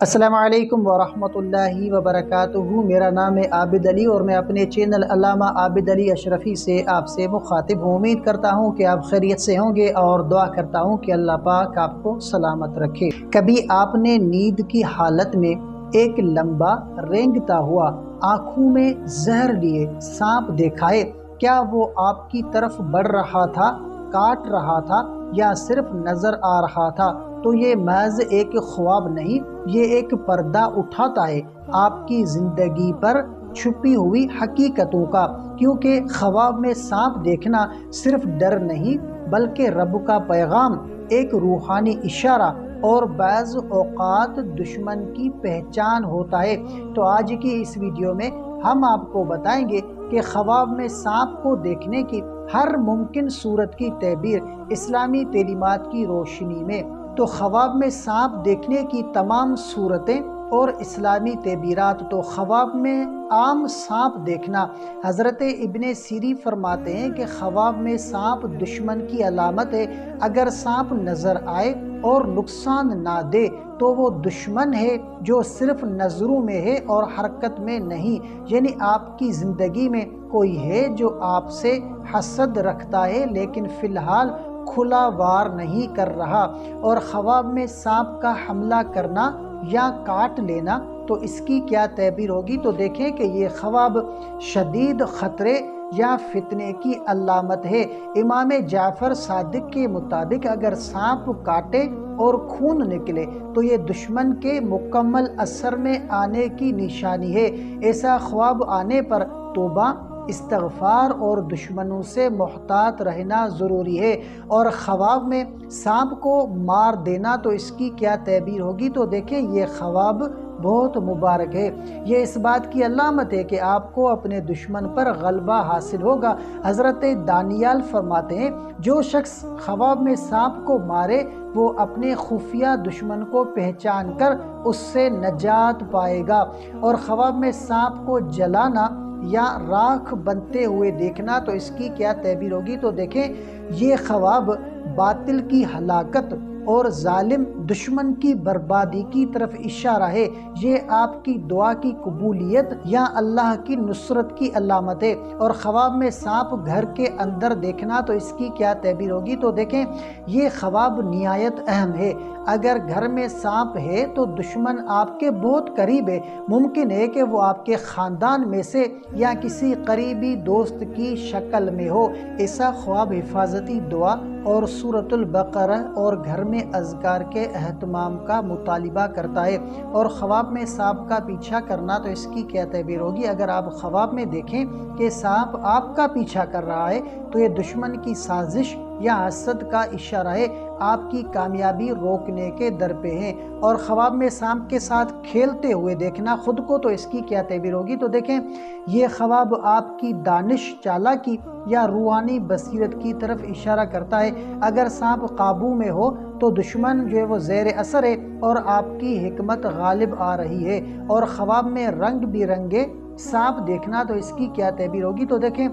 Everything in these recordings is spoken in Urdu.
السلام علیکم ورحمۃ اللہ وبرکاتہ۔ میرا نام ہے عابد علی اور میں اپنے چینل علامہ عابد علی اشرفی سے آپ سے مخاطب ہوں۔ امید کرتا ہوں کہ آپ خیریت سے ہوں گے اور دعا کرتا ہوں کہ اللہ پاک آپ کو سلامت رکھے۔ کبھی آپ نے نیند کی حالت میں ایک لمبا رینگتا ہوا آنکھوں میں زہر لیے سانپ دیکھا ہے؟ کیا وہ آپ کی طرف بڑھ رہا تھا، کاٹ رہا تھا یا صرف نظر آ رہا تھا؟ تو یہ محض ایک خواب نہیں، یہ ایک پردہ اٹھاتا ہے آپ کی زندگی پر چھپی ہوئی حقیقتوں کا، کیونکہ خواب میں سانپ دیکھنا صرف ڈر نہیں بلکہ رب کا پیغام، ایک روحانی اشارہ اور بعض اوقات دشمن کی پہچان ہوتا ہے۔ تو آج کی اس ویڈیو میں ہم آپ کو بتائیں گے کہ خواب میں سانپ کو دیکھنے کی ہر ممکن صورت کی تعبیر اسلامی تعلیمات کی روشنی میں۔ تو خواب میں سانپ دیکھنے کی تمام صورتیں اور اسلامی تعبیرات۔ تو خواب میں عام سانپ دیکھنا، حضرت ابن سیری فرماتے ہیں کہ خواب میں سانپ دشمن کی علامت ہے۔ اگر سانپ نظر آئے اور نقصان نہ دے تو وہ دشمن ہے جو صرف نظروں میں ہے اور حرکت میں نہیں، یعنی آپ کی زندگی میں کوئی ہے جو آپ سے حسد رکھتا ہے لیکن فی الحال کھلا وار نہیں کر رہا۔ اور خواب میں سانپ کا حملہ کرنا یا کاٹ لینا، تو اس کی کیا تعبیر ہوگی؟ تو دیکھیں کہ یہ خواب شدید خطرے یا فتنے کی علامت ہے۔ امام جعفر صادق کے مطابق اگر سانپ کاٹے اور خون نکلے تو یہ دشمن کے مکمل اثر میں آنے کی نشانی ہے۔ ایسا خواب آنے پر توبہ، استغفار اور دشمنوں سے محتاط رہنا ضروری ہے۔ اور خواب میں سانپ کو مار دینا، تو اس کی کیا تعبیر ہوگی؟ تو دیکھیں یہ خواب بہت مبارک ہے، یہ اس بات کی علامت ہے کہ آپ کو اپنے دشمن پر غلبہ حاصل ہوگا۔ حضرت دانیال فرماتے ہیں جو شخص خواب میں سانپ کو مارے وہ اپنے خفیہ دشمن کو پہچان کر اس سے نجات پائے گا۔ اور خواب میں سانپ کو جلانا یا راکھ بنتے ہوئے دیکھنا، تو اس کی کیا تعبیر ہوگی؟ تو دیکھیں یہ خواب باطل کی ہلاکت اور ظالم دشمن کی بربادی کی طرف اشارہ ہے۔ یہ آپ کی دعا کی قبولیت یا اللہ کی نصرت کی علامت ہے۔ اور خواب میں سانپ گھر کے اندر دیکھنا، تو اس کی کیا تعبیر ہوگی؟ تو دیکھیں یہ خواب نہایت اہم ہے۔ اگر گھر میں سانپ ہے تو دشمن آپ کے بہت قریب ہے، ممکن ہے کہ وہ آپ کے خاندان میں سے یا کسی قریبی دوست کی شکل میں ہو۔ ایسا خواب حفاظتی دعا اور سورۃ البقرہ اور گھر میں اذکار کے اہتمام کا مطالبہ کرتا ہے۔ اور خواب میں سانپ کا پیچھا کرنا، تو اس کی کیا تعبیر ہوگی؟ اگر آپ خواب میں دیکھیں کہ سانپ آپ کا پیچھا کر رہا ہے تو یہ دشمن کی سازش یا حسد کا اشارہ ہے، آپ کی کامیابی روکنے کے در پہ ہیں۔ اور خواب میں سانپ کے ساتھ کھیلتے ہوئے دیکھنا خود کو، تو اس کی کیا تعبیر ہوگی؟ تو دیکھیں یہ خواب آپ کی دانش، چالاکی یا روحانی بصیرت کی طرف اشارہ کرتا ہے۔ اگر سانپ قابو میں ہو تو دشمن جو ہے وہ زیر اثر ہے اور آپ کی حکمت غالب آ رہی ہے۔ اور خواب میں رنگ برنگے سانپ دیکھنا، تو اس کی کیا تعبیر ہوگی؟ تو دیکھیں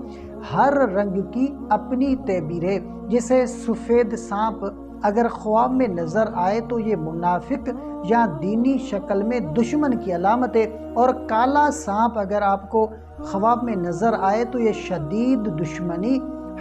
ہر رنگ کی اپنی تعبیر ہے۔ جیسے سفید سانپ اگر خواب میں نظر آئے تو یہ منافق یا دینی شکل میں دشمن کی علامت ہے۔ اور کالا سانپ اگر آپ کو خواب میں نظر آئے تو یہ شدید دشمنی،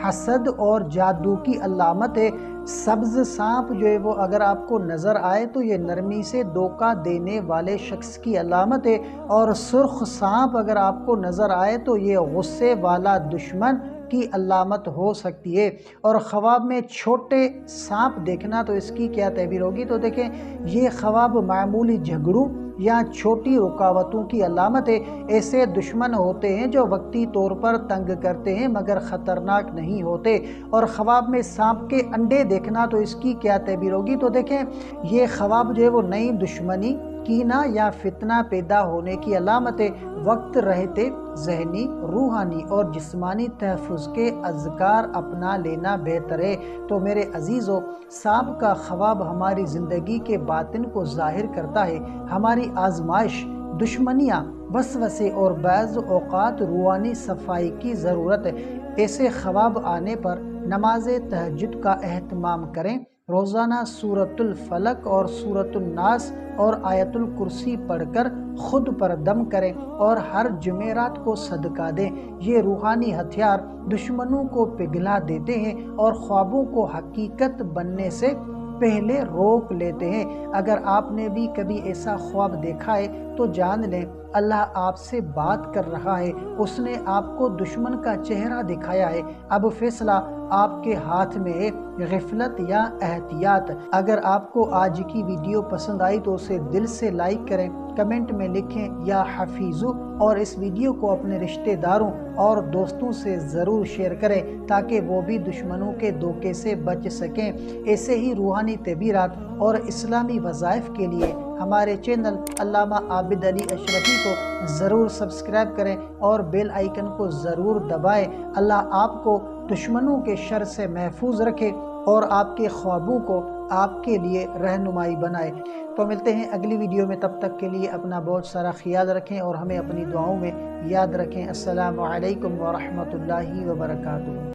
حسد اور جادو کی علامت ہے۔ سبز سانپ جو ہے وہ اگر آپ کو نظر آئے تو یہ نرمی سے دھوکہ دینے والے شخص کی علامت ہے۔ اور سرخ سانپ اگر آپ کو نظر آئے تو یہ غصے والا دشمن کی علامت ہو سکتی ہے۔ اور خواب میں چھوٹے سانپ دیکھنا، تو اس کی کیا تعبیر ہوگی؟ تو دیکھیں یہ خواب معمولی جھگڑوں یا چھوٹی رکاوٹوں کی علامت ہے۔ ایسے دشمن ہوتے ہیں جو وقتی طور پر تنگ کرتے ہیں مگر خطرناک نہیں ہوتے۔ اور خواب میں سانپ کے انڈے دیکھنا، تو اس کی کیا تعبیر ہوگی؟ تو دیکھیں یہ خواب جو ہے وہ نئی دشمنی، کینہ یا فتنہ پیدا ہونے کی علامت ہے۔ وقت رہتے ذہنی، روحانی اور جسمانی تحفظ کے اذکار اپنا لینا بہتر ہے۔ تو میرے عزیزو، سانپ کا خواب ہماری زندگی کے باطن کو ظاہر کرتا ہے، ہماری آزمائش، دشمنیاں، وسوسے اور بعض اوقات روحانی صفائی کی ضرورت ہے۔ ایسے خواب آنے پر نماز تہجد کا اہتمام کریں روزانہ سورۃ الفلق اور سورۃ الناس اور آیت الکرسی پڑھ کر خود پر دم کریں اور ہر جمعرات کو صدقہ دیں۔ یہ روحانی ہتھیار دشمنوں کو پگھلا دیتے ہیں اور خوابوں کو حقیقت بننے سے پہلے روک لیتے ہیں۔ اگر آپ نے بھی کبھی ایسا خواب دیکھا ہے تو جان لیں اللہ آپ سے بات کر رہا ہے، اس نے آپ کو دشمن کا چہرہ دکھایا ہے۔ اب فیصلہ آپ کے ہاتھ میں ہے، غفلت یا احتیاط۔ اگر آپ کو آج کی ویڈیو پسند آئی تو اسے دل سے لائک کریں، کمنٹ میں لکھیں یا حفیظو، اور اس ویڈیو کو اپنے رشتہ داروں اور دوستوں سے ضرور شیئر کریں تاکہ وہ بھی دشمنوں کے دھوکے سے بچ سکیں۔ ایسے ہی روحانی تعبیرات اور اسلامی وظائف کے لیے ہمارے چینل علامہ عابد علی اشرفی کو ضرور سبسکرائب کریں اور بیل آئیکن کو ضرور دبائیں۔ اللہ آپ کو دشمنوں کے شر سے محفوظ رکھے اور آپ کے خوابوں کو آپ کے لیے رہنمائی بنائے۔ تو ملتے ہیں اگلی ویڈیو میں، تب تک کے لیے اپنا بہت سارا خیال رکھیں اور ہمیں اپنی دعاؤں میں یاد رکھیں۔ السلام علیکم ورحمۃ اللہ وبرکاتہ۔